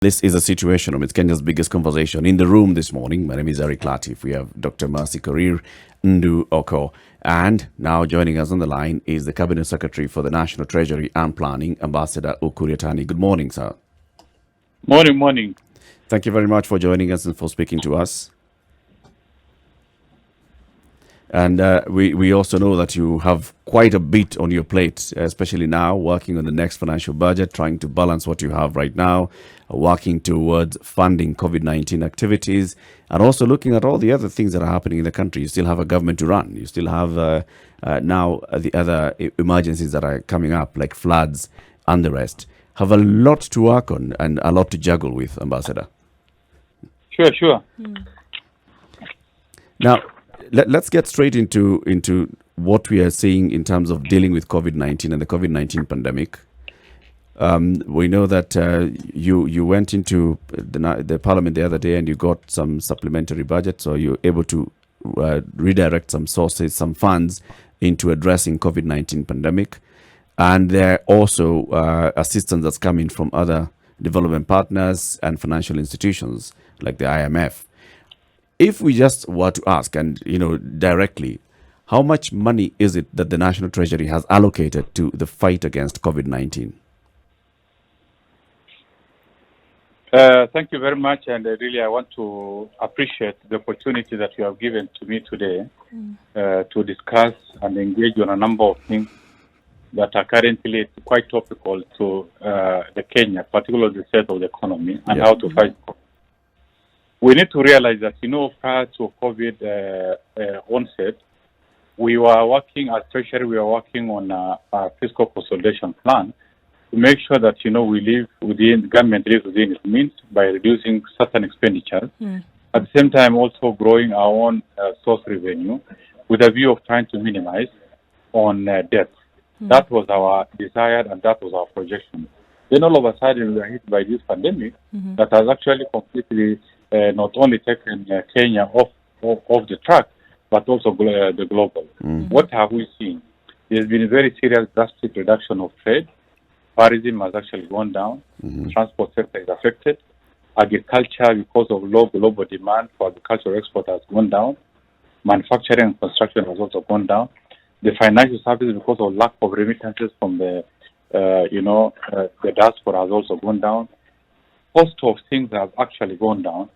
This is a situation room. It's Kenya's biggest conversation. In the room this morning, my name is Eric Latif. We have Dr. Mercy Korir Ndu Oko. And now joining us on the line is the Cabinet Secretary for the National Treasury and Planning, Ambassador Ukur Yatani. Good morning, sir. Morning. Thank you very much for joining us and for speaking to us. And we also know that you have quite a bit on your plate, especially now, working on the next financial budget, trying to balance what you have right now, working towards funding COVID-19 activities, and also looking at all the other things that are happening in the country. You still have a government to run. You still have now the other emergencies that are coming up, like floods and the rest. Have a lot to work on and a lot to juggle with, Ambassador. Sure. Now, let's get straight into what we are seeing in terms of dealing with COVID-19 and the COVID-19 pandemic. We know that you went into the Parliament the other day and you got some supplementary budget, so you're able to redirect some sources, some funds into addressing COVID-19 pandemic. And there are also assistance that's coming from other development partners and financial institutions like the IMF. If we just were to ask, and directly, how much money is it that the National Treasury has allocated to the fight against COVID-19? Thank you very much, and I want to appreciate the opportunity that you have given to me today to discuss and engage on a number of things that are currently quite topical to the Kenya, particularly the state of the economy and how to fight. We need to realize that, prior to COVID onset, we were working at Treasury, we were working on a fiscal consolidation plan to make sure that, we live within, the government lives within its means by reducing certain expenditures. At the same time, also growing our own source revenue with a view of trying to minimize on debt. That was our desire and that was our projection. Then all of a sudden, we were hit by this pandemic that has actually completely not only taken Kenya off the track, but also the global. What have we seen? There's been a very serious drastic reduction of trade. Tourism has actually gone down. Transport sector is affected. Agriculture, because of low global demand for agricultural export, has gone down. Manufacturing and construction has also gone down. The financial services, because of lack of remittances from the diaspora, has also gone down. Cost of things have actually gone down.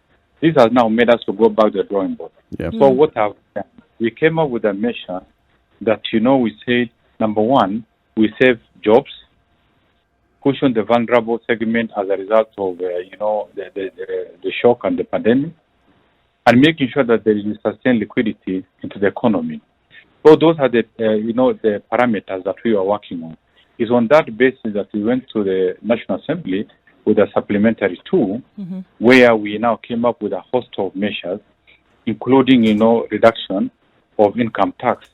This has now made us to go back to the drawing board. So what have we done? We came up with a measure that, we said, number one, we save jobs, cushion the vulnerable segment as a result of, the shock and the pandemic, and making sure that there is sustained liquidity into the economy. So those are the, the parameters that we are working on. It's on that basis that we went to the National Assembly with a supplementary tool where we now came up with a host of measures, including, reduction of income tax.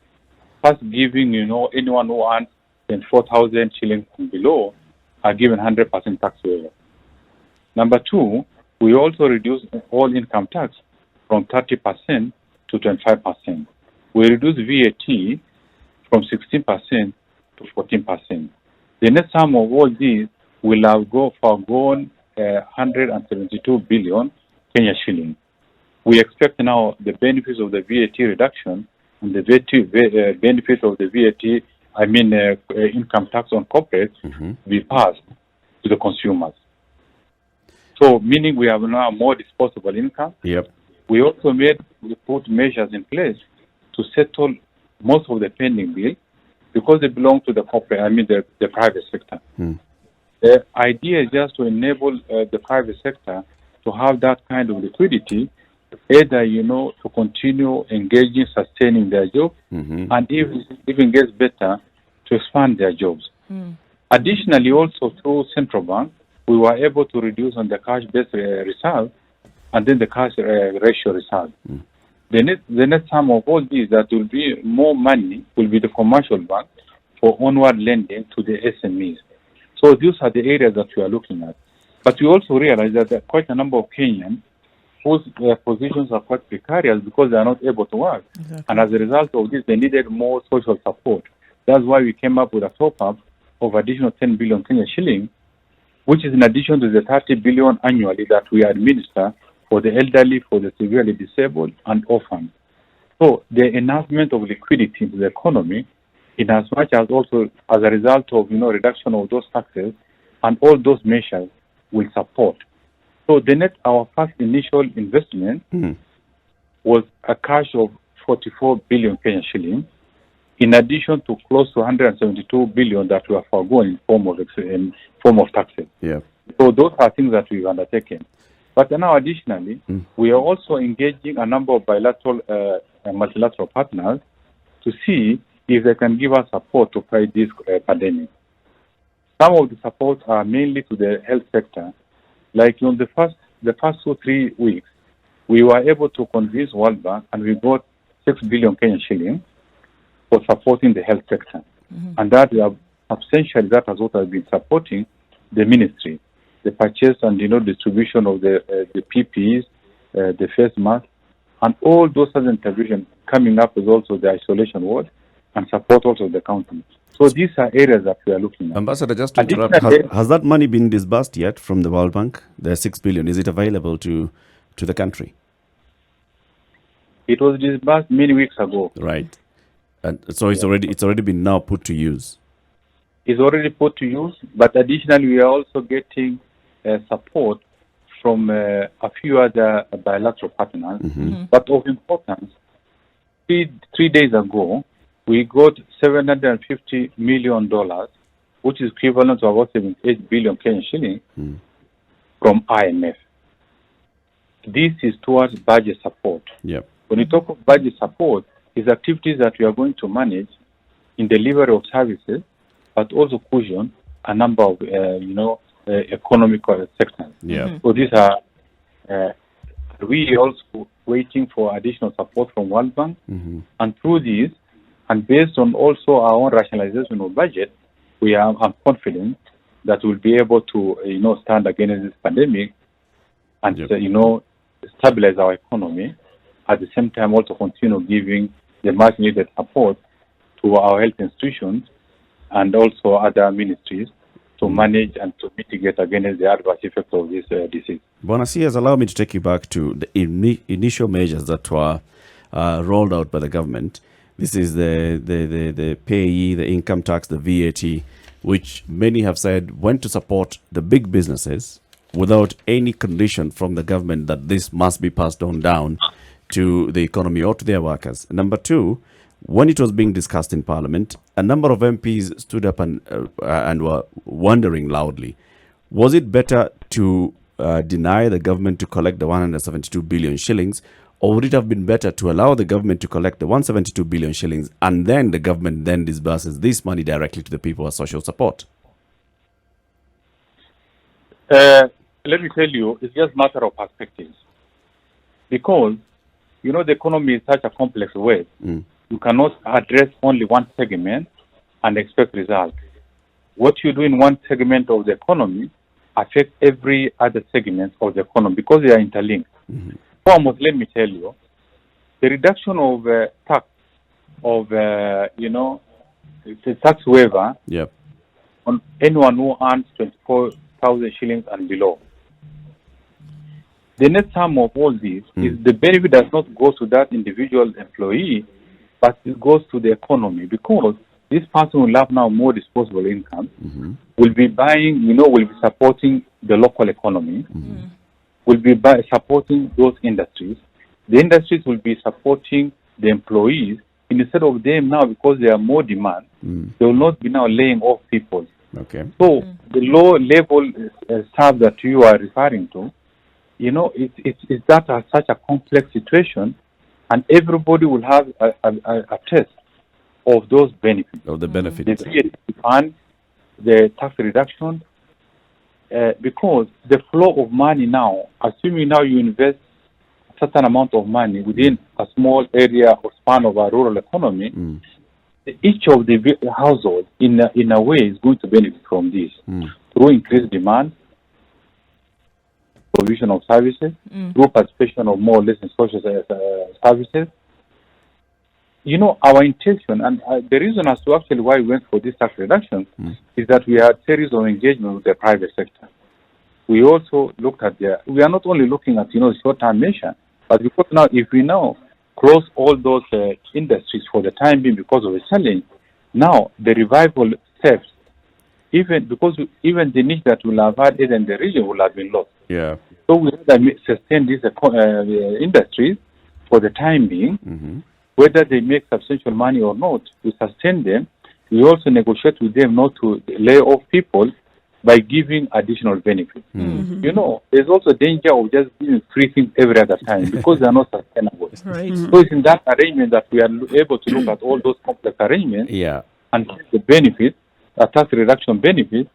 First, giving, anyone who earns 24,000 shillings and below are given 100% tax waiver. Number two, we also reduced all income tax from 30% to 25%. We reduced VAT from 16% to 14%. The net sum of all these will have foregone 172 billion Kenya shillings. We expect now the benefits of the VAT reduction and the benefits of the VAT, income tax on corporates, be passed to the consumers. So, meaning we have now more disposable income. We also put measures in place to settle most of the pending bills because they belong to the corporate, the private sector. The idea is just to enable the private sector to have that kind of liquidity, either, to continue engaging, sustaining their jobs, and even gets better, to expand their jobs. Additionally, also through central bank, we were able to reduce on the cash-based reserve and then the cash ratio reserve. The net sum of all these, that will be more money, will be the commercial bank for onward lending to the SMEs. So these are the areas that we are looking at. But we also realize that there are quite a number of Kenyans whose positions are quite precarious because they are not able to work. And as a result of this, they needed more social support. That's why we came up with a top-up of additional 10 billion Kenya shilling, which is in addition to the 30 billion annually that we administer for the elderly, for the severely disabled, and orphans. So the enhancement of liquidity into the economy, in as much as also as a result of reduction of those taxes, and all those measures will support. So the net, our first initial investment was a cash of 44 billion Kenyan shillings, in addition to close to 172 billion that we are foregoing in form of taxes. Yeah. So those are things that we've undertaken. But now additionally, we are also engaging a number of bilateral multilateral partners to see if they can give us support to fight this pandemic. Some of the supports are mainly to the health sector. Like in the first 2-3 weeks, we were able to convince World Bank, and we got 6 billion Kenyan shillings for supporting the health sector. And that substantially, that has what has been supporting the ministry, the purchase and distribution of the PPEs, the face masks, and all those other interventions. Coming up is also the isolation ward and support also the county. So these are areas that we are looking at. Ambassador, just to interrupt, has that money been disbursed yet from the World Bank? The 6 billion, is it available to the country? It was disbursed many weeks ago. Right. And so it's already been now put to use. It's already put to use, but additionally we are also getting support from a few other bilateral partners. But of importance, three days ago, we got $750 million, which is equivalent to about 78 billion Kenyan shillings from IMF. This is towards budget support. Yep. When you talk of budget support, it's activities that we are going to manage in delivery of services, but also cushion a number of, economic sectors. Yeah. So these are, we also waiting for additional support from World Bank, and through these, and based on also our own rationalization of budget, I'm confident that we'll be able to, stand against this pandemic and, stabilize our economy. At the same time, also continue giving the much needed support to our health institutions and also other ministries to manage and to mitigate against the adverse effects of this disease. Bonasias, allow me to take you back to the initial measures that were rolled out by the government. This is the payee, the income tax, the VAT, which many have said went to support the big businesses without any condition from the government that this must be passed on down to the economy or to their workers. Number two, when it was being discussed in Parliament, a number of MPs stood up and were wondering loudly, was it better to deny the government to collect the 172 billion shillings, or would it have been better to allow the government to collect the 172 billion shillings and then the government then disburses this money directly to the people as social support? Let me tell you, it's just a matter of perspectives. Because, the economy is such a complex way. You cannot address only one segment and expect results. What you do in one segment of the economy affects every other segment of the economy because they are interlinked. Almost, let me tell you, the reduction of tax of, the tax waiver on anyone who earns 24,000 shillings and below. The net sum of all this is the benefit does not go to that individual employee, but it goes to the economy because this person will have now more disposable income, will be buying, will be supporting the local economy, will be supporting those industries. The industries will be supporting the employees. Instead of them now, because there are more demand, they will not be now laying off people. Okay. So the low level staff that you are referring to, it's that such a complex situation, and everybody will have a test of those benefits. Of the benefits. The VAT fund, the tax reduction, because the flow of money now, assuming now you invest a certain amount of money within a small area or span of a rural economy, each of the households in a way is going to benefit from this through increased demand, provision of services, through participation of more or less in social services. Our intention and the reason as to actually why we went for this tax reduction is that we had series of engagement with the private sector. we also looked at we are not only looking at, short-term measure, but because now, if we now close all those industries for the time being because of the challenge, now the revival steps, even the niche that will have had it in the region will have been lost. Yeah. So we have to sustain these industries for the time being, whether they make substantial money or not. We sustain them. We also negotiate with them not to lay off people by giving additional benefits. There's also danger of just giving free things every other time because they are not sustainable. Right. So it's in that arrangement that we are able to look at all those complex arrangements and the benefits, tax reduction benefits,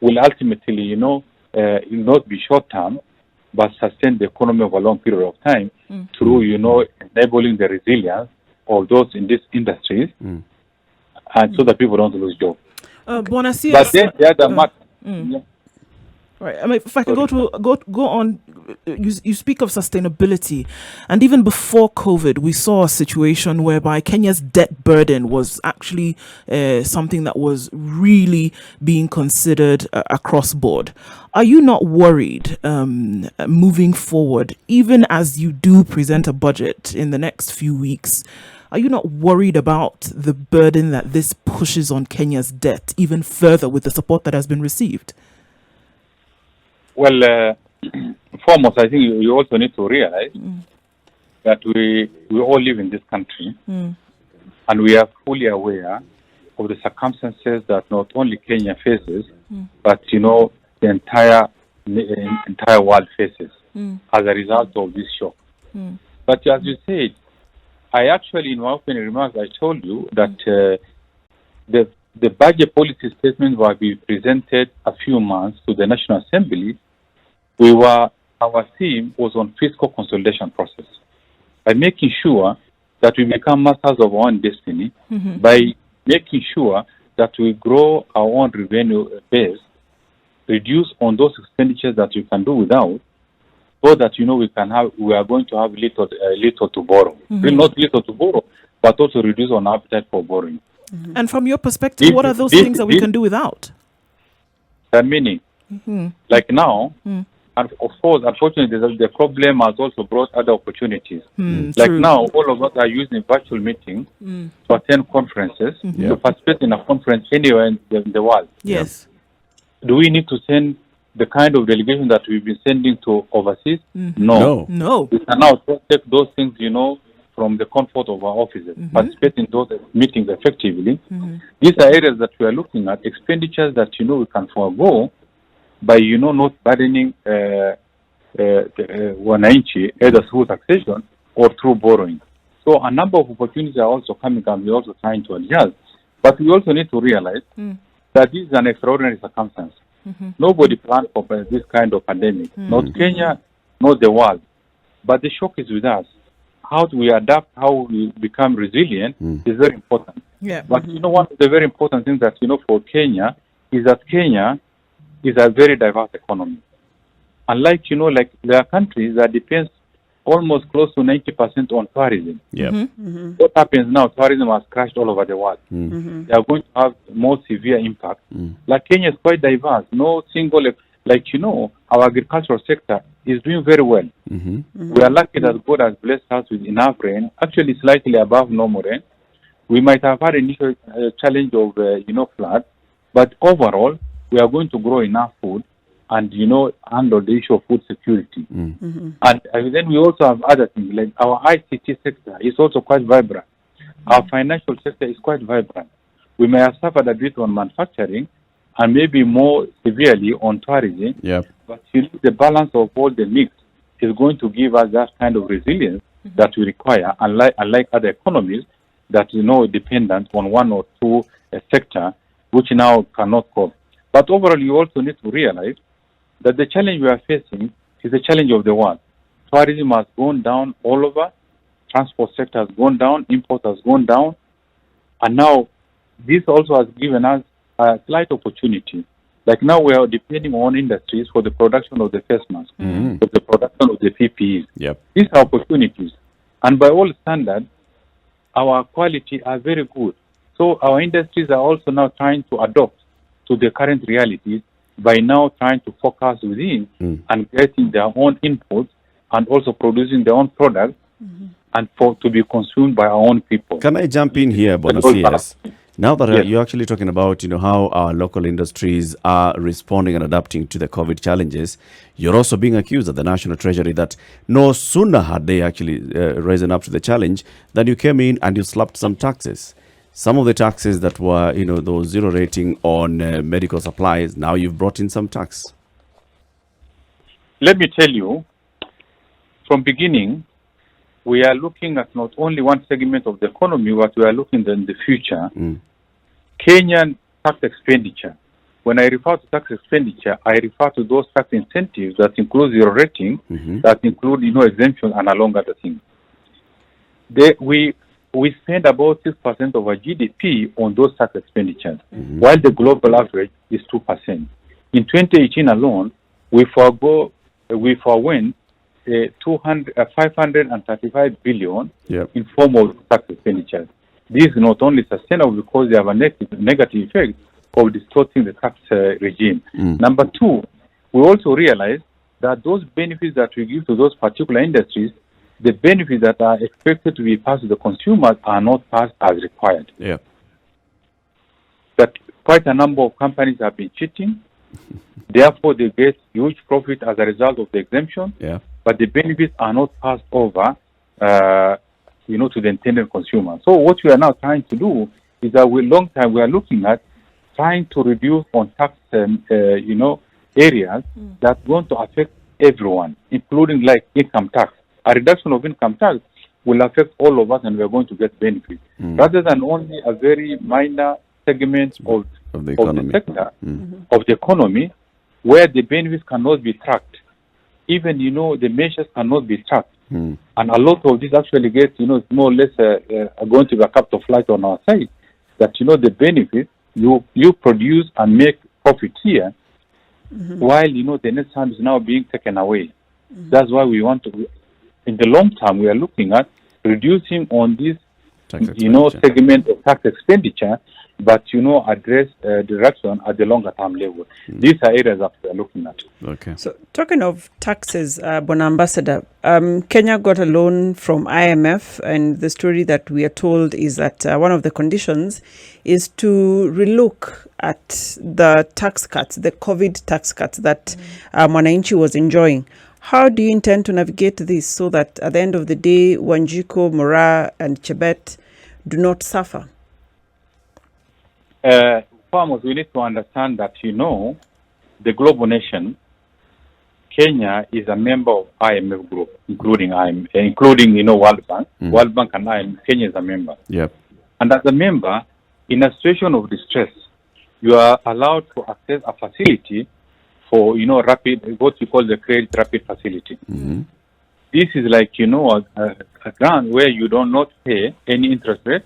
will ultimately, not be short-term, but sustain the economy over a long period of time through, enabling the resilience of those in these industries, and so that people don't lose jobs. But then the other matter. Right. I mean, if I can go on, you speak of sustainability, and even before COVID, we saw a situation whereby Kenya's debt burden was actually something that was really being considered across board. Are you not worried moving forward, even as you do present a budget in the next few weeks? Are you not worried about the burden that this pushes on Kenya's debt even further with the support that has been received? Well, foremost, I think you also need to realize that we all live in this country, and we are fully aware of the circumstances that not only Kenya faces, but the entire world faces as a result of this shock. But as you said, I actually, in my opening remarks, I told you that the budget policy statement will be presented a few months to the National Assembly. Our theme was on fiscal consolidation process, by making sure that we become masters of our own destiny, by making sure that we grow our own revenue base, reduce on those expenditures that we can do without, so that we are going to have little to borrow. Not little to borrow, but also reduce on appetite for borrowing. And from your perspective, what are those things that we can do without? Meaning, like now, and of course, unfortunately, the problem has also brought other opportunities. Like true. now, all of us are using virtual meetings to attend conferences, to participate in a conference anywhere in the world. Yes. Do we need to send the kind of delegation that we've been sending to overseas? No. We can now take those things, from the comfort of our offices, participate in those meetings effectively. These are areas that we are looking at, expenditures that, we can forego by, not burdening wananchi, either through taxation or through borrowing. So a number of opportunities are also coming, and we're also trying to adjust. But we also need to realize that this is an extraordinary circumstance. Nobody planned for this kind of pandemic, not Kenya, not the world. But the shock is with us. How do we adapt, how we become resilient is very important. But one of the very important things that, for Kenya is that Kenya is a very diverse economy. Unlike, there are countries that depends almost close to 90% on tourism. What happens now, tourism has crashed all over the world. They are going to have more severe impact. Like Kenya is quite diverse. No single, our agricultural sector is doing very well. We are lucky that God has blessed us with enough rain, actually slightly above normal rain. We might have had an initial challenge of, flood, but overall, we are going to grow enough food and, handle the issue of food security. And then we also have other things, like our ICT sector is also quite vibrant. Our financial sector is quite vibrant. We may have suffered a bit on manufacturing and maybe more severely on tourism, but the balance of all the mix is going to give us that kind of resilience that we require, unlike other economies that, dependent on one or two sector, which now cannot cope. But overall, you also need to realize that the challenge we are facing is the challenge of the world. Tourism has gone down all over, transport sector has gone down, import has gone down, and now this also has given us a slight opportunity. Like now we are depending on industries for the production of the face masks, for the production of the PPEs. These are opportunities. And by all standards, our quality are very good. So our industries are also now trying to adopt to the current realities by now trying to focus within and getting their own inputs and also producing their own products and to be consumed by our own people. Can I jump in here, Bonasias? Now that you're actually talking about, how our local industries are responding and adapting to the COVID challenges, you're also being accused at the National Treasury that no sooner had they actually risen up to the challenge than you came in and you slapped some taxes. Some of the taxes that were, those zero rating on medical supplies, now you've brought in some tax. Let me tell you, from beginning, we are looking at not only one segment of the economy, but we are looking in the future. Kenyan tax expenditure. When I refer to tax expenditure, I refer to those tax incentives that include zero rating, that include, exemption and along other things. We spend about 6% of our GDP on those tax expenditures, while the global average is 2%. In 2018 alone, we forwent 535 billion in form of tax expenditures. This is not only sustainable because they have a negative effect of distorting the tax regime. Number two, we also realize that those benefits that we give to those particular industries, the benefits that are expected to be passed to the consumers are not passed as required. That quite a number of companies have been cheating. Therefore, they get huge profit as a result of the exemption. But the benefits are not passed over, to the intended consumer. So what we are now trying to do is that we are looking at trying to reduce on tax, areas that's going to affect everyone, including like income tax. A reduction of income tax will affect all of us, and we are going to get benefits, rather than only a very minor segment of the sector of the economy, where the benefits cannot be tracked. Even, the measures cannot be tracked. And a lot of this actually gets, more or less going to be a capital flight on our side. That, the benefits, you produce and make profit here, while, the net sum is now being taken away. That's why we want to, in the long term, we are looking at reducing on this, segment of tax expenditure, but, address the reduction at the longer term level. These are areas that we are looking at. Okay. So, talking of taxes, Bona Ambassador, Kenya got a loan from IMF, and the story that we are told is that one of the conditions is to relook at the tax cuts, the COVID tax cuts that Mwananchi was enjoying. How do you intend to navigate this so that at the end of the day, Wanjiko, Mora, and Chebet do not suffer? Farmers, we need to understand that, the global nation, Kenya is a member of IMF group, including World Bank. World Bank and IMF, Kenya is a member. And as a member, in a situation of distress, you are allowed to access a facility for, rapid, what we call the credit rapid facility. This is like, a grant where you do not pay any interest rate.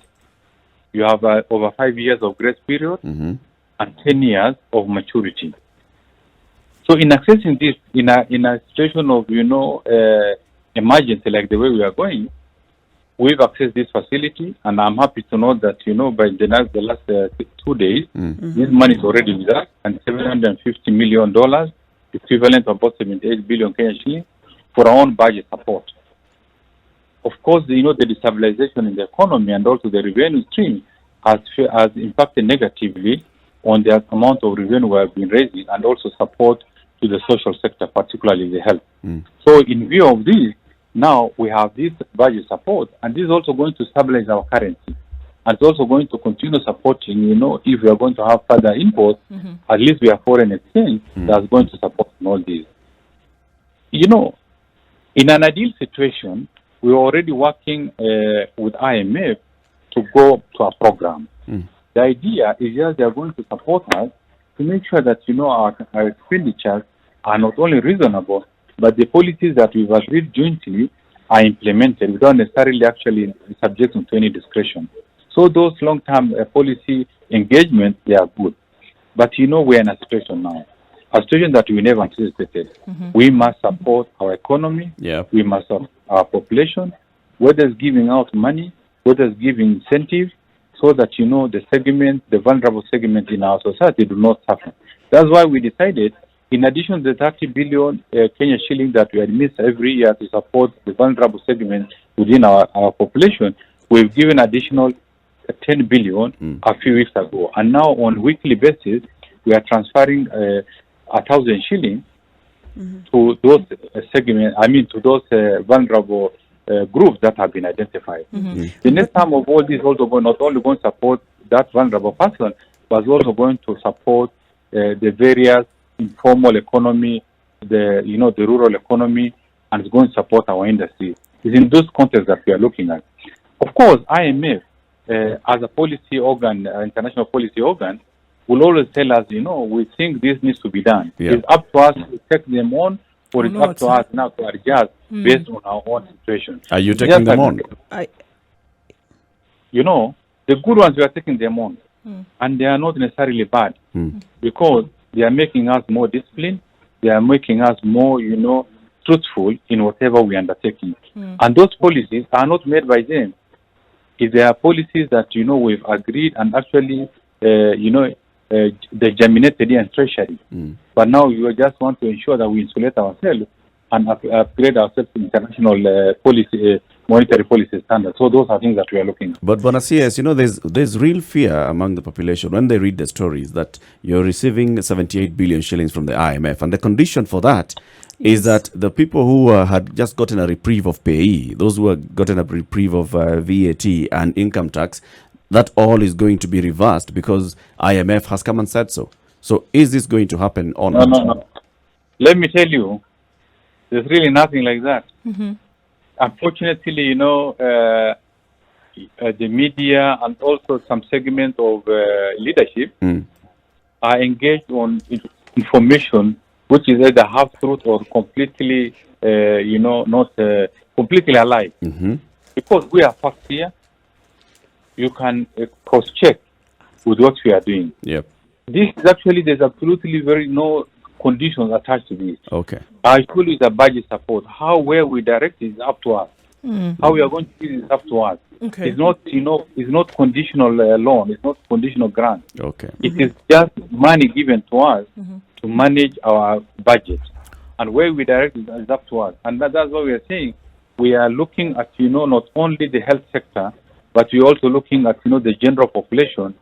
You have over 5 years of grace period and 10 years of maturity. So in accessing this, in a situation of, emergency like the way we are going, we've accessed this facility, and I'm happy to know that, by the last 2 days, this money is already with us, and $750 million, equivalent of about 78 billion Kenyan shillings, for our own budget support. Of course, the destabilization in the economy and also the revenue stream has impacted negatively on the amount of revenue we have been raising, and also support to the social sector, particularly the health. So in view of this, now we have this budget support, and this is also going to stabilize our currency. And it's also going to continue supporting, if we are going to have further imports, at least we have foreign exchange that's going to support all this. In an ideal situation, we're already working with IMF to go to a program. The idea is just they are going to support us to make sure that, our expenditures are not only reasonable, but the policies that we've agreed jointly are implemented without necessarily actually subject to any discretion. So those long-term policy engagements, they are good. But, we're in a situation now, a situation that we never anticipated. We must support our economy. We must support our population, whether it's giving out money, whether it's giving incentives, so that, the vulnerable segment in our society do not suffer. That's why we decided, in addition to the 30 billion Kenya shillings that we administer every year to support the vulnerable segments within our population, we've given additional 10 billion a few weeks ago. And now on weekly basis, we are transferring 1,000 shillings to those segments, to those vulnerable groups that have been identified. The next time of all this also not only going to support that vulnerable person, but also going to support the various informal economy, the rural economy, and it's going to support our industry. It's in those contexts that we are looking at. Of course, IMF, as a policy organ, international policy organ, will always tell us, we think this needs to be done. Yeah. It's up to us to take them on, or it's up to us now to adjust based on our own situation. Are you taking them on? The good ones, we are taking them on. And they are not necessarily bad, because they are making us more disciplined. They are making us more, truthful in whatever we are undertaking. And those policies are not made by them. If there are policies that, we've agreed and actually, they germinated in Treasury. But now we just want to ensure that we insulate ourselves and upgrade ourselves to international monetary policy standards. So those are things that we are looking at. But Bonasias, there's real fear among the population when they read the stories that you're receiving 78 billion shillings from the IMF. And the condition for that is that the people who had just gotten a reprieve of payee, those who had gotten a reprieve of VAT and income tax, that all is going to be reversed because IMF has come and said so. So is this going to happen or not? No. Let me tell you, there's really nothing like that. Unfortunately, the media and also some segment of leadership are engaged on information which is either half-truth or completely, not completely alive. Because we are facts here, you can cross-check with what we are doing. Yep. This is actually, there's absolutely no conditions attached to this. Okay. I told you the budget support. Where we direct is up to us. How we are going to use it is up to us. Okay. It's not, it's not conditional loan. It's not conditional grant. Okay. It is just money given to us to manage our budget. And where we direct is up to us. And that's what we are saying. We are looking at, not only the health sector, but we're also looking at, the general population,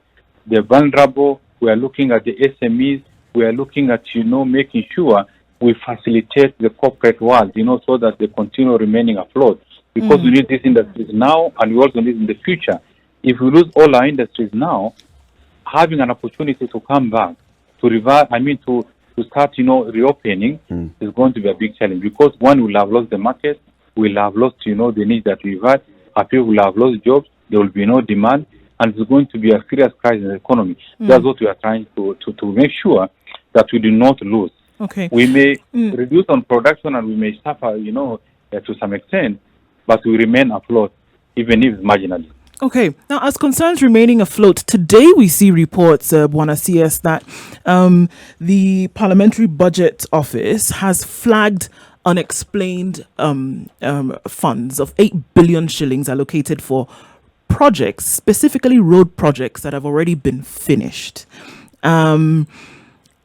the vulnerable. We are looking at the SMEs. We are looking at, making sure we facilitate the corporate world, so that they continue remaining afloat. Because we need these industries now, and we also need in the future. If we lose all our industries now, having an opportunity to come back, to start, reopening is going to be a big challenge. Because one, will have lost the market, we'll have lost, the needs that we've had. Our people will have lost jobs, there will be no demand, and it's going to be a serious crisis in the economy. That's what we are trying to make sure that we do not lose. Okay. We may reduce on production and we may suffer, to some extent, but we remain afloat, even if marginally. Okay. Now, as concerns remaining afloat, today we see reports, Bwana CS, that the Parliamentary Budget Office has flagged unexplained funds of 8 billion shillings allocated for projects, specifically road projects that have already been finished.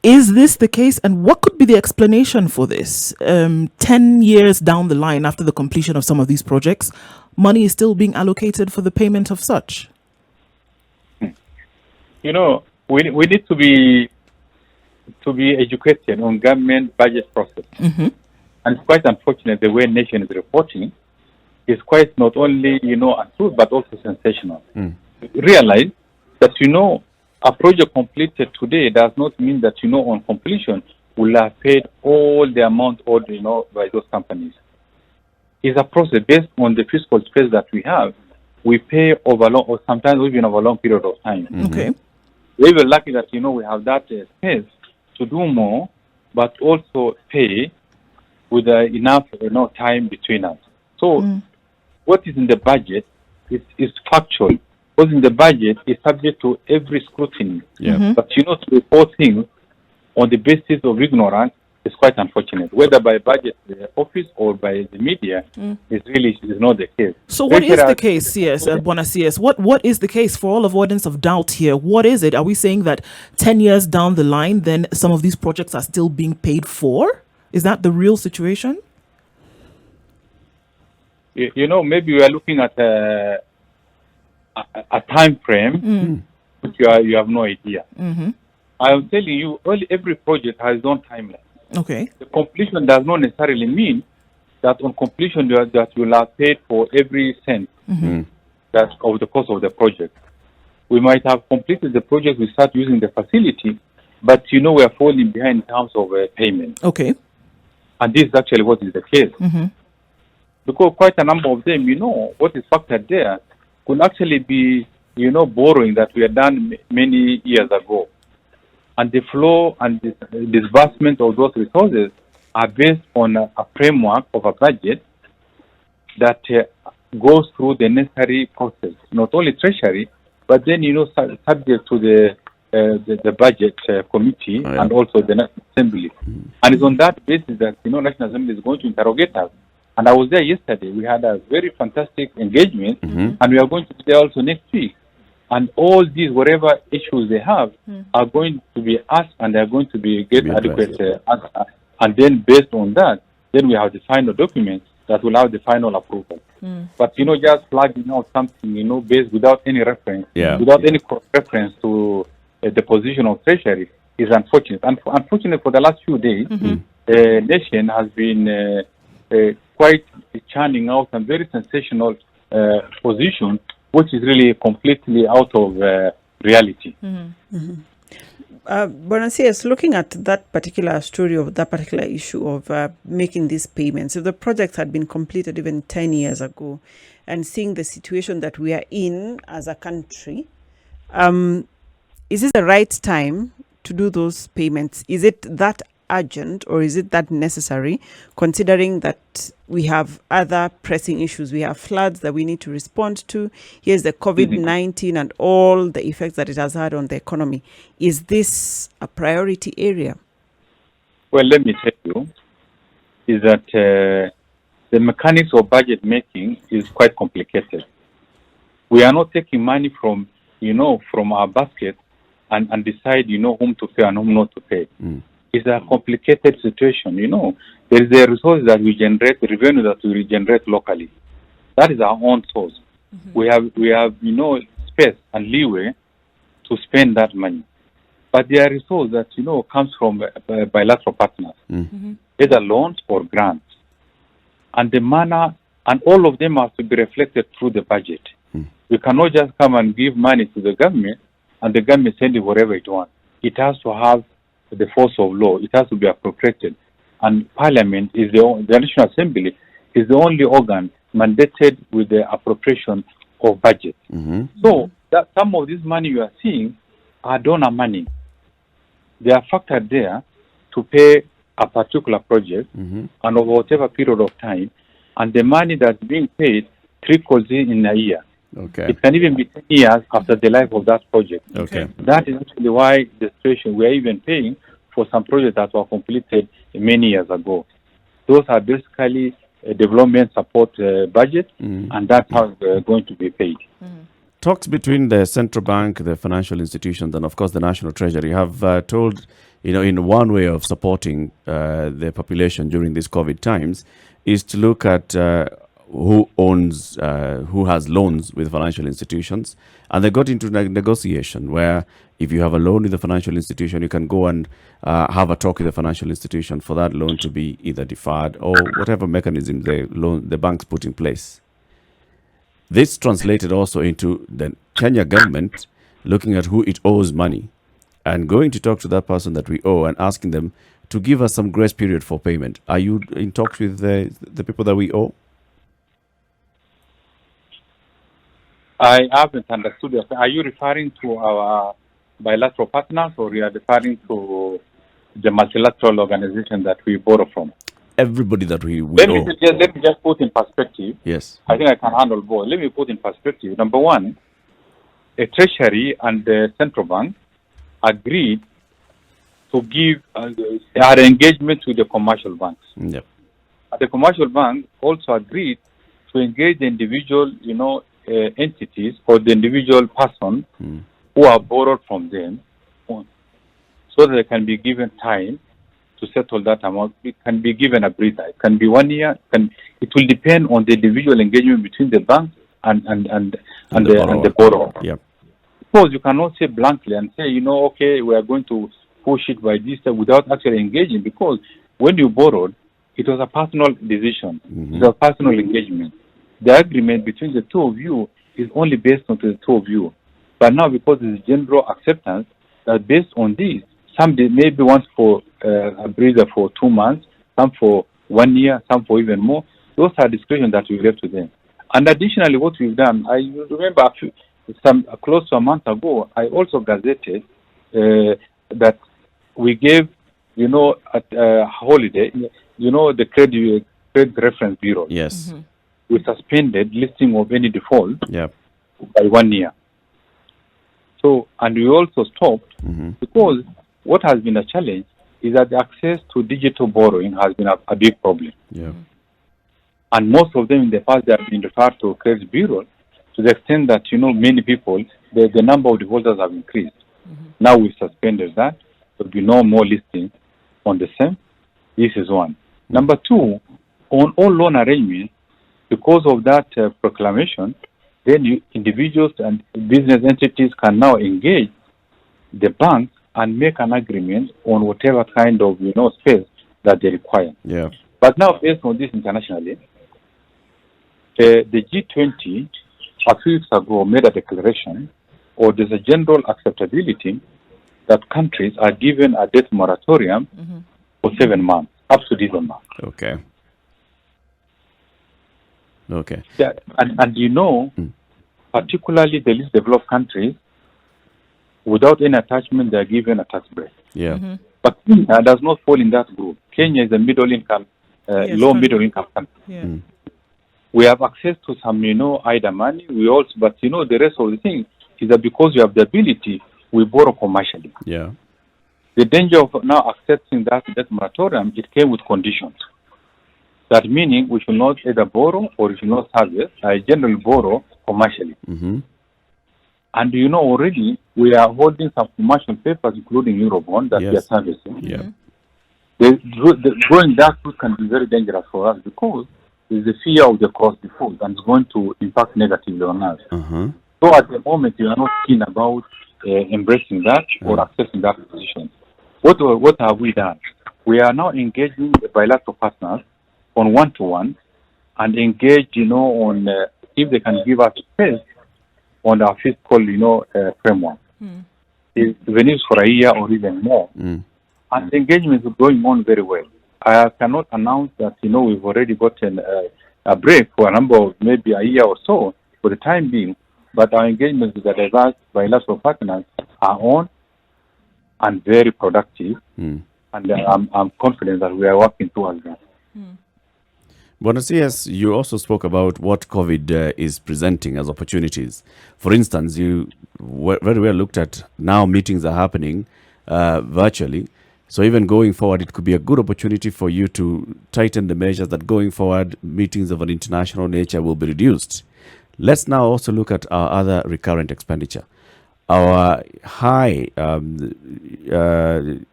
Is this the case, and what could be the explanation for this? 10 years down the line after the completion of some of these projects, money is still being allocated for the payment of such. We need to be educated on government budget process. And it's quite unfortunate the way nation is reporting is quite not only, a truth, but also sensational. Realize that, a project completed today does not mean that, on completion, will have paid all the amount owed, by those companies. It's a process based on the fiscal space that we have. We pay over long, or sometimes even over a long period of time. Okay. We were lucky that, we have that space to do more, but also pay with enough, time between us. So what is in the budget is factual. What's in the budget is subject to every scrutiny. But to report things on the basis of ignorance is quite unfortunate. Whether by budget office or by the media, is not the case. So what is the case, CS, Bona CS? What is the case for all avoidance of doubt here? What is it? Are we saying that 10 years down the line, then some of these projects are still being paid for? Is that the real situation? Maybe we are looking at a time frame, which you have no idea. I am telling you, every project has its own timeline. Okay. The completion does not necessarily mean that on completion that you will have paid for every cent that's of the cost of the project. We might have completed the project, we start using the facility, but we are falling behind in terms of payment. Okay. And this is actually what is the case. Because quite a number of them, what is factored there could actually be, borrowing that we had done many years ago. And the flow and disbursement of those resources are based on a framework of a budget that goes through the necessary process, not only Treasury, but then, subject to the budget committee and also the National Assembly. And it's on that basis that, National Assembly is going to interrogate us. And I was there yesterday. We had a very fantastic engagement, and we are going to be there also next week. And all these, whatever issues they have, are going to be asked, and they are going to get adequate answer. And then based on that, then we have the final document that will have the final approval. But, just flagging out something, based without any reference, without any reference to the position of Treasury is unfortunate. Unfortunately, for the last few days, the nation has been quite churning out some very sensational position, which is really completely out of reality. Bonacius, looking at that particular story of that particular issue of making these payments, if the project had been completed even 10 years ago, and seeing the situation that we are in as a country, is this the right time to do those payments? Is it that urgent, or is it that necessary, considering that we have other pressing issues? We have floods that we need to respond to. Here's the COVID-19 and all the effects that it has had on the economy. Is this a priority area? Well, let me tell you, is that the mechanics of budget making is quite complicated. We are not taking money from our basket and decide, whom to pay and whom not to pay. It's a complicated situation. There is a resource that we generate, the revenue that we regenerate locally. That is our own source. We have space and leeway to spend that money. But there are resources that comes from bilateral partners, either loans or grants, and the manner, and all of them have to be reflected through the budget. We cannot just come and give money to the government and the government send it wherever it wants. It has to have the force of law. It has to be appropriated. And Parliament is the National Assembly is the only organ mandated with the appropriation of budget. So that some of this money you are seeing are donor money. They are factored there to pay a particular project and over whatever period of time, and the money that's being paid trickles in a year. Okay. It can even be 10 years after the life of that project. Okay. That is actually why the situation we are even paying for some projects that were completed many years ago. Those are basically a development support budget, and that's how they're going to be paid. Talks between the central bank, the financial institutions, and of course the National Treasury have told, in one way of supporting the population during these COVID times is to look at who has loans with financial institutions, and they got into negotiation where if you have a loan with a financial institution, you can go and have a talk with the financial institution for that loan to be either deferred or whatever mechanism the banks put in place. This translated also into the Kenya government looking at who it owes money and going to talk to that person that we owe and asking them to give us some grace period for payment. Are you in talks with the people that we owe? I haven't understood that. Are you referring to our bilateral partners, or you are referring to the multilateral organization that we borrow from? Everybody that we let owe. Let me just put in perspective. Yes. I think I can handle both. Let me put in perspective. Number one, the Treasury and the Central Bank agreed to give our engagement with the commercial banks. Yep. The commercial bank also agreed to engage the individual, entities or the individual person who are borrowed from them, so that they can be given time to settle that amount. It can be given a breather. It can be 1 year. It will depend on the individual engagement between the bank and the borrower. Yep. Because you cannot say blankly and say, okay, we are going to push it by this without actually engaging. Because when you borrowed, it was a personal decision. It was a personal engagement. The agreement between the two of you is only based on the two of you. But now, because there is general acceptance that based on this, some maybe want for a breather for 2 months, some for 1 year, some for even more. Those are discretion that we left to them. And additionally, what we've done, I remember close to a month ago, I also gazetted that we gave, at holiday, the credit reference bureau. Yes. We suspended listing of any default Yep. by 1 year. So, and we also stopped because what has been a challenge is that the access to digital borrowing has been a big problem. Yeah. And most of them in the past, they have been referred to credit bureau to the extent that, many people, the number of defaulters have increased. Now we've suspended that. There will be no more listings on the same. This is one. Number two, on all loan arrangements, because of that proclamation, then individuals and business entities can now engage the bank and make an agreement on whatever kind of space that they require. Yeah. But now, based on this internationally, the G20 a few weeks ago made a declaration, or there's a general acceptability that countries are given a debt moratorium for 7 months, up to this amount. Okay. Okay. Yeah, and particularly the least developed countries, without any attachment, they are given a tax break. Yeah. But Kenya does not fall in that group. Kenya is a middle income, middle income country. Yeah. We have access to some, IDA money. We also, but the rest of the thing is that because we have the ability, we borrow commercially. Yeah. The danger of now accepting that moratorium, it came with conditions. That meaning we should not either borrow or we should not service. I generally borrow commercially. And already we are holding some commercial papers, including Eurobond, that we are servicing. Yeah. Going that route can be very dangerous for us because there is a fear of the cross default and it's going to impact negatively on us. So at the moment, we are not keen about embracing that or accepting that position. What have we done? We are now engaging the bilateral partners on one-to-one and engage, on if they can give us space on our fiscal, framework. Even if for a year or even more. And the engagement is going on very well. I cannot announce that, we've already gotten a break for a number of maybe a year or so for the time being, but our engagements with the diverse bilateral partners are on and very productive. And I'm confident that we are working towards that. Buenos Dias, you also spoke about what COVID is presenting as opportunities. For instance, you very well looked at now meetings are happening virtually. So even going forward, it could be a good opportunity for you to tighten the measures that going forward, meetings of an international nature will be reduced. Let's now also look at our other recurrent expenditure. Our high, the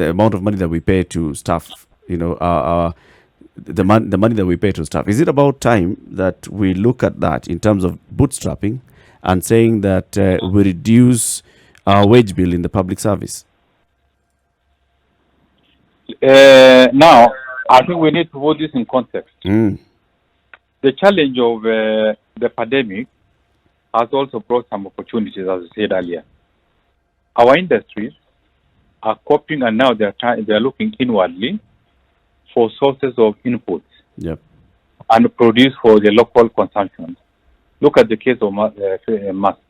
amount of money that we pay to staff, the money that we pay to staff. Is it about time that we look at that in terms of bootstrapping and saying that we reduce our wage bill in the public service? Now, I think we need to put this in context. The challenge of the pandemic has also brought some opportunities, as I said earlier. Our industries are coping, and now they are looking inwardly for sources of inputs and produce for the local consumption. Look at the case of masks.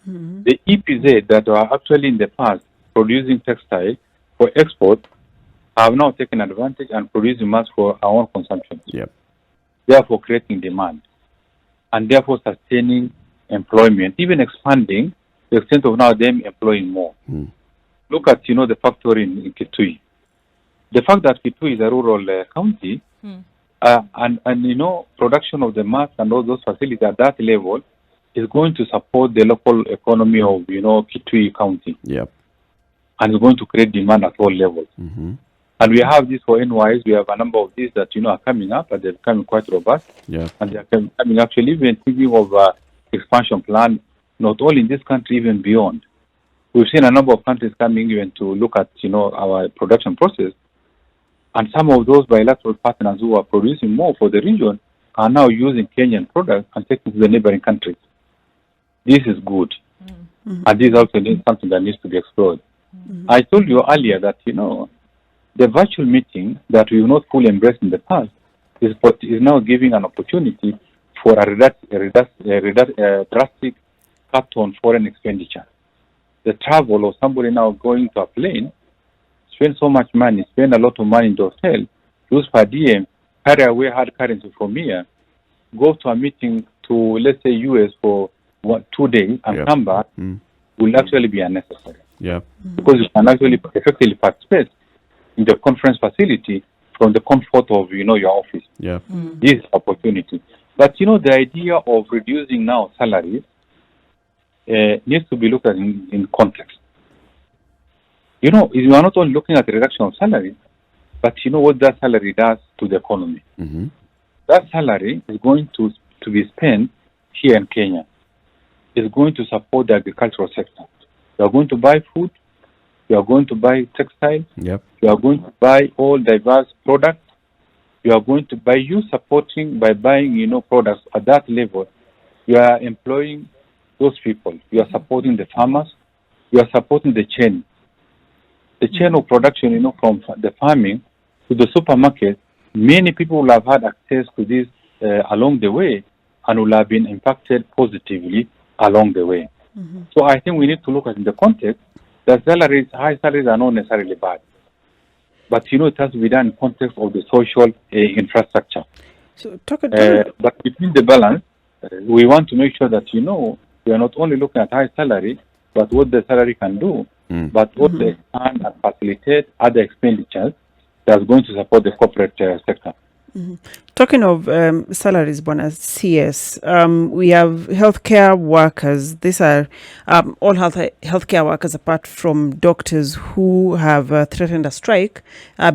The EPZ that were actually in the past producing textiles for export have now taken advantage and producing masks for our own consumption. Therefore creating demand and therefore sustaining employment, even expanding the extent of now them employing more. look at, the factory in Kitui. The fact that Kitui is a rural county, and production of the mask and all those facilities at that level is going to support the local economy of, Kitui County. Yep. And it's going to create demand at all levels. Mm-hmm. And we have this for NYS. We have a number of these that, are coming up, and they're becoming quite robust. Yeah. And they're coming actually even thinking of expansion plan, not only in this country, even beyond. We've seen a number of countries coming even to look at, our production process. And some of those bilateral partners who are producing more for the region are now using Kenyan products and taking to the neighboring countries. This is good. Mm-hmm. And this also is something that needs to be explored. Mm-hmm. I told you earlier that, the virtual meeting that we have not fully embraced in the past is now giving an opportunity for a drastic cut on foreign expenditure. The travel of somebody now going to a plane, spend so much money, spend a lot of money in the hotel, use per diem, carry away hard currency from here, go to a meeting to, let's say, US for 2 days and come back, will actually be unnecessary. Yeah. Because you can actually effectively participate in the conference facility from the comfort of, your office. Yeah. This is opportunity. But, the idea of reducing now salaries needs to be looked at in context. You are not only looking at the reduction of salary, but what that salary does to the economy. Mm-hmm. That salary is going to be spent here in Kenya. It's going to support the agricultural sector. You are going to buy food. You are going to buy textiles. Yep. You are going to buy all diverse products. You are going to buy, supporting by buying, products at that level. You are employing those people. You are supporting the farmers. You are supporting the chain. The chain of production, from the farming to the supermarket. Many people will have had access to this along the way and will have been impacted positively along the way. Mm-hmm. So I think we need to look at in the context that high salaries are not necessarily bad. But, it has to be done in context of the social infrastructure. So but between the balance, we want to make sure that, we are not only looking at high salary, but what the salary can do, but what they can and facilitate other expenditures that's going to support the corporate sector. Mm-hmm. Talking of salaries, Bwana CS, we have healthcare workers. These are all healthcare workers apart from doctors who have threatened a strike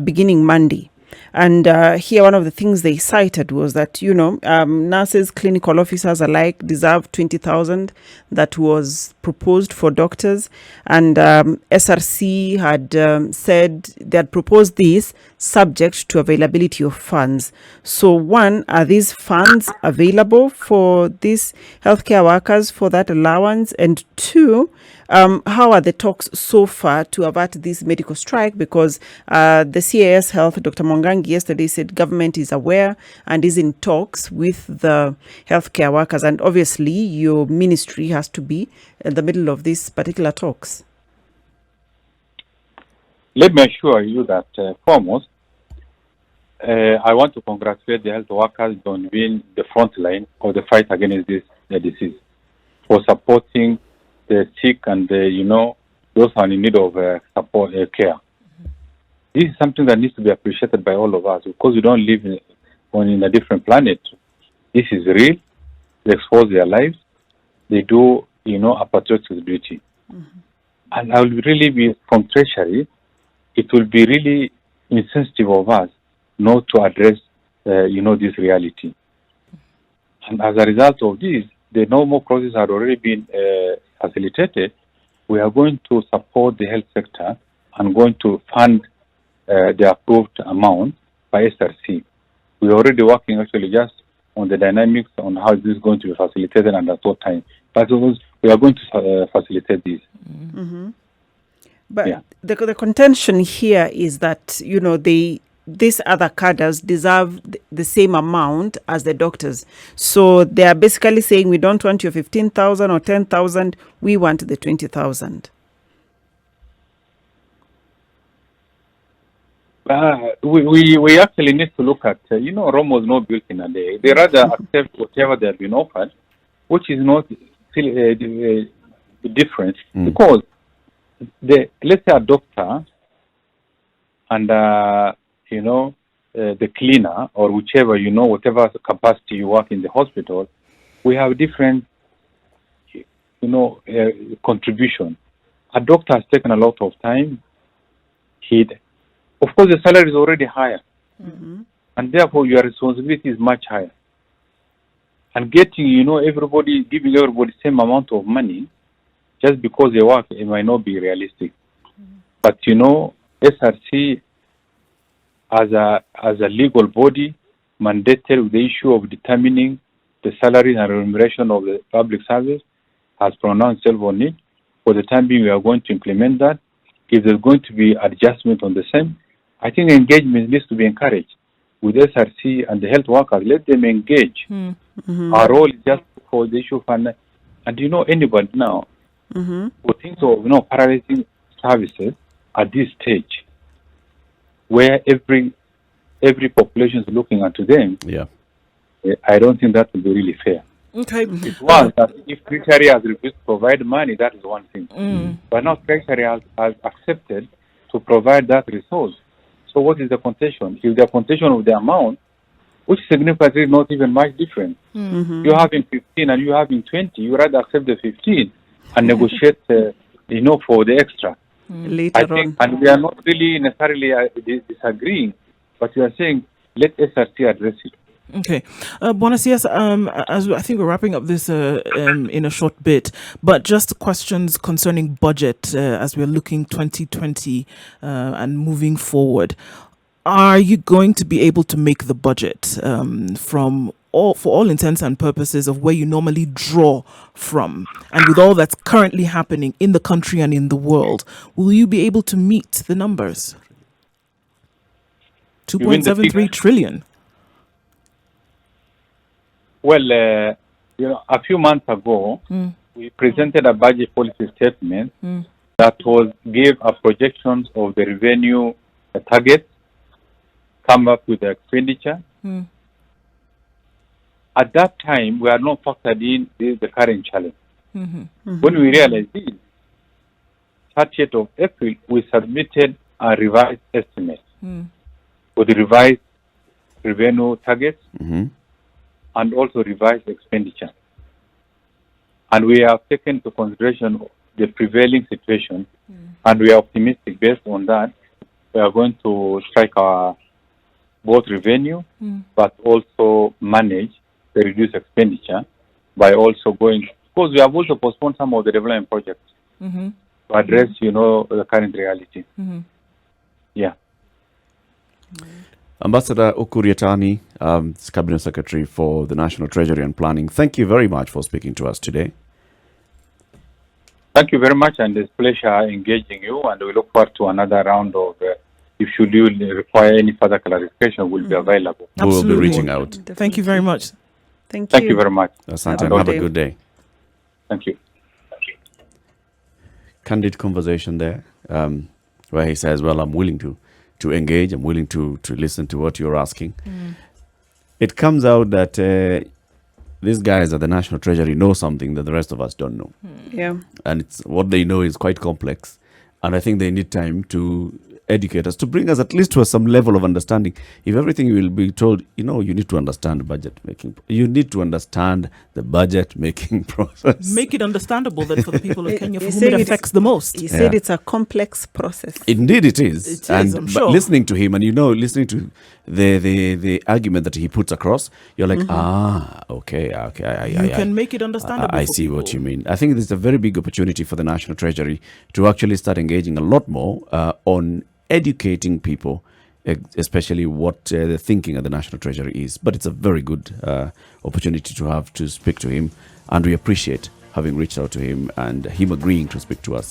beginning Monday. And here, one of the things they cited was that, nurses, clinical officers alike deserve 20,000 that was proposed for doctors. And SRC had said they had proposed this subject to availability of funds. So one, are these funds available for these healthcare workers for that allowance? And two, how are the talks so far to avert this medical strike? Because the CAS Health, Dr. Mwangangi, yesterday said government is aware and is in talks with the healthcare workers. And obviously, your ministry has to be in the middle of these particular talks. Let me assure you that, foremost, I want to congratulate the health workers on being the front line of the fight against this disease, for supporting the sick and those who are in need of support care. This is something that needs to be appreciated by all of us because we don't live in a different planet. This is real. They expose their lives. They do, a patriotic duty. Mm-hmm. And I will really be from Treasury. It will be really insensitive of us not to address, this reality. And as a result of this, the normal process had already been facilitated. We are going to support the health sector and going to fund the approved amount by SRC. We are already working actually just on the dynamics on how this is going to be facilitated and at what time. But we are going to facilitate this. Mm-hmm. But the contention here is that, these other cadres deserve the same amount as the doctors. So they are basically saying, we don't want your 15,000 or 10,000. We want the 20,000. We actually need to look at, Rome was not built in a day. They rather accept whatever they have been offered, which is not still a difference. Because let's say a doctor and the cleaner or whichever, whatever capacity you work in the hospital, we have different contribution. A doctor has taken a lot of time. Of course, the salary is already higher, and therefore your responsibility is much higher. And getting, giving everybody the same amount of money just because they work, it might not be realistic. But SRC as a legal body mandated with the issue of determining the salary and remuneration of the public service has pronounced itself on it. For the time being, we are going to implement that. If there's going to be adjustment on the same, I think engagement needs to be encouraged with SRC and the health workers. Let them engage. Our role is just for the issue of finance. And anybody now who thinks of paralyzing services at this stage, where every population is looking into them, I don't think that will be really fair. Okay. It was that if Treasury has refused to provide money, that is one thing. But now Treasury has accepted to provide that resource. So what is the contention? If the contention of the amount, which significantly not even much different. You're having 15 and you're having 20, you rather accept the 15 and negotiate, for the extra. Later on. And we are not really necessarily disagreeing, but we are saying let SRC address it. Okay. Bonasias, as I think we're wrapping up this in a short bit, but just questions concerning budget as we're looking 2020 and moving forward. Are you going to be able to make the budget for all intents and purposes of where you normally draw from? And with all that's currently happening in the country and in the world, will you be able to meet the numbers? 2.73 trillion. Well, a few months ago, we presented a budget policy statement that gave a projections of the revenue target, come up with the expenditure. At that time, we are not factored in the current challenge. When we realized this, 30th of April, we submitted a revised estimate for the revised revenue targets and also revised expenditure. And we have taken into consideration the prevailing situation, and we are optimistic based on that. We are going to strike our both revenue, but also manage the reduced expenditure by also going, because we have also postponed some of the development projects to address, the current reality. Yeah. Ambassador Ukur Yatani, Cabinet Secretary for the National Treasury and Planning, thank you very much for speaking to us today. Thank you very much, and it's a pleasure engaging you, and we look forward to another round of, if you do require any further clarification, we'll be available. We will be reaching out. Definitely. Thank you very much. Thank you. Thank you very much. Asante, and have a good day. Thank you. Candid conversation there, where he says, well, I'm willing to engage, I'm willing to listen to what you're asking. It comes out that these guys at the National Treasury know something that the rest of us don't know. Yeah. And it's what they know is quite complex. And I think they need time to educate us, to bring us at least to some level of understanding. If everything will be told, you need to understand budget making. You need to understand the budget making process. Make it understandable then for the people of Kenya for whom it affects the most. He said it's a complex process. Indeed it is. It is, and I'm but sure. listening to him and listening to the argument that he puts across, you're like, okay. You can make it understandable. I for see people. what you mean. I think there's a very big opportunity for the National Treasury to actually start engaging a lot more on educating people, especially what the thinking of the National Treasury is. But it's a very good opportunity to have to speak to him, and we appreciate having reached out to him and him agreeing to speak to us.